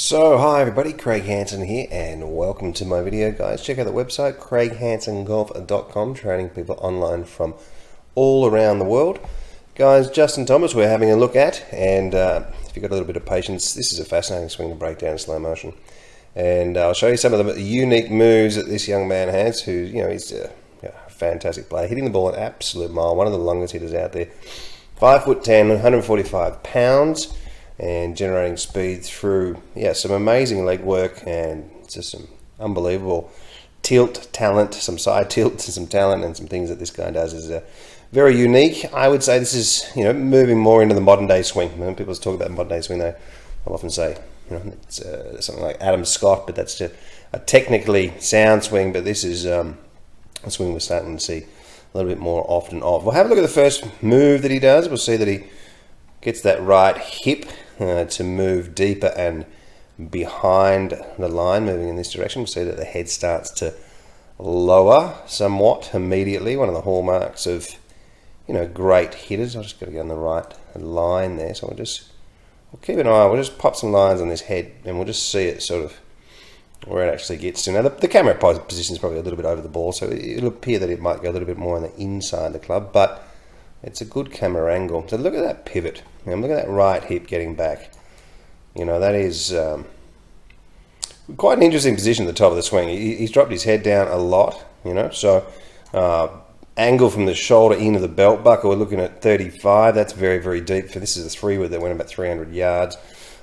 So hi everybody, Craig Hanson here and welcome to my video guys. Check out the website craighansongolf.com, training people online from all around the world. Guys, Justin Thomas we're having a look at, and if you've got a little bit of patience, this is a fascinating swing to break down in slow motion. And I'll show you some of the unique moves that this young man has, who, you know, he's a fantastic player, hitting the ball an absolute mile, one of the longest hitters out there. 5'10", 145 pounds. And generating speed through some amazing leg work and just some unbelievable tilt talent, some side tilt, some talent, and some things that this guy does is very unique. I would say this is moving more into the modern day swing. When people talk about modern day swing, I'll often say it's something like Adam Scott, but that's just a technically sound swing. But this is a swing we're starting to see a little bit more often of. We'll have a look at the first move that he does. We'll see that he gets that right hip to move deeper and behind the line, moving in this direction. We'll see that the head starts to lower somewhat immediately. One of the hallmarks of great hitters. I've just got to get on the right line there. So we'll keep an eye. We'll just pop some lines on this head, and we'll just see it sort of where it actually gets to. Now the camera position is probably a little bit over the ball, so it'll appear that it might go a little bit more on the inside of the club, but it's a good camera angle. So look at that pivot. And look at that right hip getting back. That is quite an interesting position at the top of the swing. He's dropped his head down a lot, So angle from the shoulder into the belt buckle, we're looking at 35. That's very, very deep. This is a 3-wood that went about 300 yards.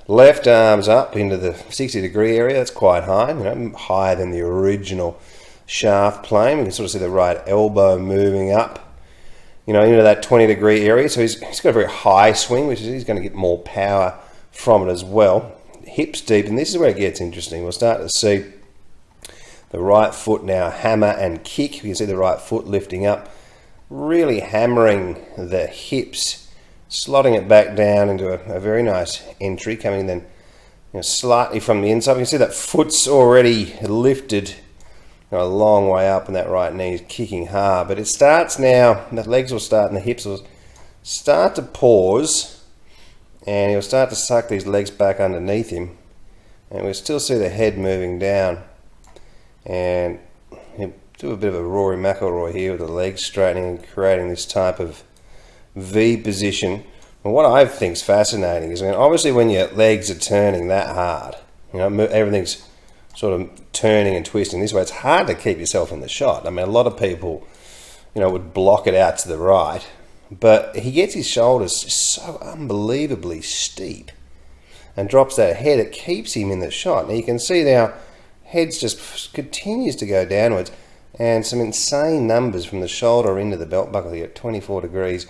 Left arm's up into the 60-degree area. That's quite high, higher than the original shaft plane. We can sort of see the right elbow moving up, into that 20-degree area. So he's got a very high swing, which is he's going to get more power from it as well. Hips deep, and this is where it gets interesting. We'll start to see the right foot now hammer and kick. You can see the right foot lifting up, really hammering the hips, slotting it back down into a very nice entry, coming then slightly from the inside. You can see that foot's already lifted a long way up, and that right knee is kicking hard. But it starts now, the legs will start and the hips will start to pause, and he'll start to suck these legs back underneath him, and we'll still see the head moving down. And he'll do a bit of a Rory McIlroy here with the legs straightening and creating this type of V position. And what I think is fascinating is, obviously when your legs are turning that hard, everything's sort of turning and twisting this way, it's hard to keep yourself in the shot. A lot of people, would block it out to the right, but he gets his shoulders so unbelievably steep and drops that head. It keeps him in the shot. Now you can see now, head's just continues to go downwards, and some insane numbers from the shoulder into the belt buckle here at 24 degrees.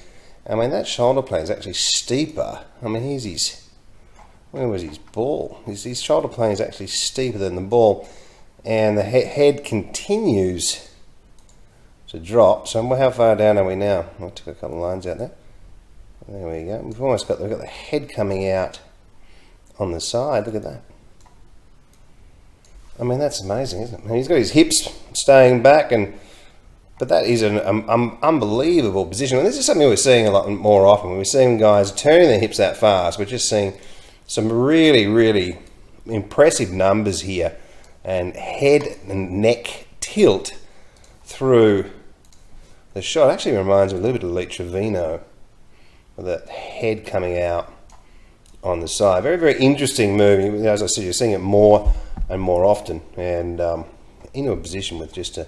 That shoulder plane is actually steeper. Here's his, where was his ball? His shoulder plane is actually steeper than the ball, and the head continues to drop. So how far down are we now? I took a couple of lines out there. There we go. We've almost got the head coming out on the side. Look at that. That's amazing, isn't it? He's got his hips staying back, but that is an unbelievable position. And this is something we're seeing a lot more often. When we're seeing guys turning their hips that fast, we're just seeing some really, really impressive numbers here, and head and neck tilt through the shot. Actually reminds me a little bit of Lee Trevino, with that head coming out on the side. Very, very interesting move. As I said, you're seeing it more and more often, and into a position with just an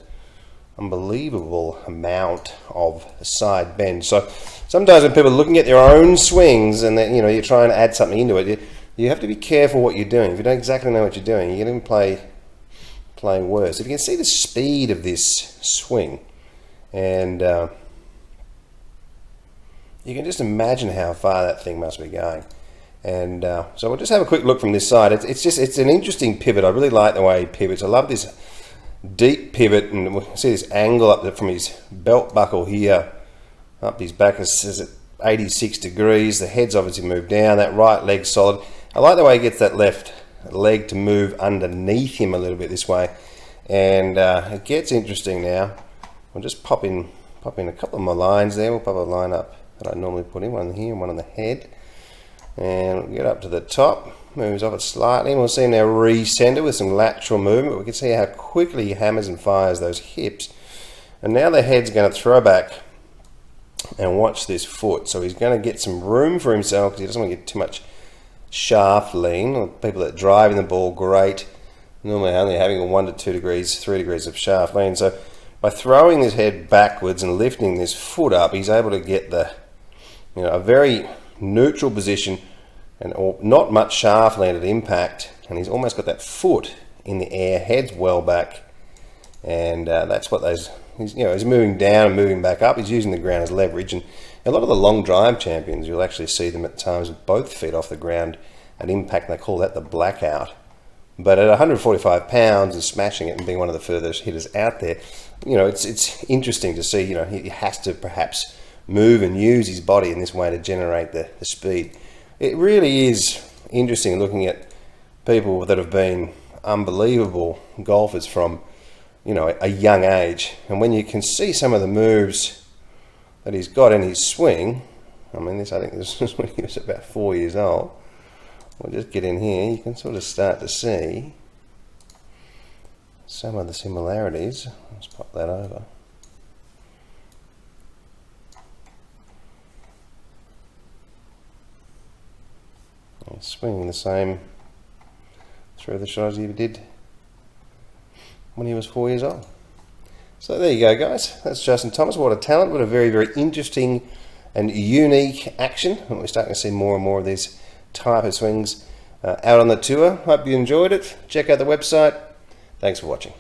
unbelievable amount of side bend. So sometimes when people are looking at their own swings and then you're trying to add something into it, you have to be careful what you're doing. If you don't exactly know what you're doing, you're going to play worse. If you can see the speed of this swing, and you can just imagine how far that thing must be going. And so we'll just have a quick look from this side. It's an interesting pivot. I really like the way he pivots. I love this deep pivot, and we'll see this angle up from his belt buckle here up his back. Is at 86 degrees. The head's obviously moved down. That right leg's solid. I like the way he gets that left leg to move underneath him a little bit this way, and it gets interesting now. We'll just pop in a couple of my lines there. We'll pop a line up that I normally put in, one here and one on the head. And we'll get up to the top, moves off it slightly, and we'll see him now recenter with some lateral movement. We can see how quickly he hammers and fires those hips. And now the head's going to throw back and watch this foot. So he's going to get some room for himself because he doesn't want to get too much shaft lean. People that are driving the ball great, normally only having a 1 to 2 degrees, 3 degrees of shaft lean. So by throwing his head backwards and lifting this foot up, he's able to get the, a very neutral position and not much shaft lean at impact. And he's almost got that foot in the air, head's well back, and that's what those. He's moving down and moving back up. He's using the ground as leverage, and a lot of the long drive champions, you'll actually see them at times with both feet off the ground at impact, and they call that the blackout. But at 145 pounds and smashing it and being one of the furthest hitters out there, it's interesting to see. He has to perhaps move and use his body in this way to generate the speed. It really is interesting looking at people that have been unbelievable golfers from a young age, and when you can see some of the moves that he's got in his swing, I think this was when he was about 4 years old. We'll just get in here, you can sort of start to see some of the similarities. Let's pop that over. He's swinging the same through the shot as he did when he was 4 years old. So there you go, guys. That's Justin Thomas. What a talent. What a very, very interesting and unique action. And we're starting to see more and more of these type of swings out on the tour. Hope you enjoyed it. Check out the website. Thanks for watching.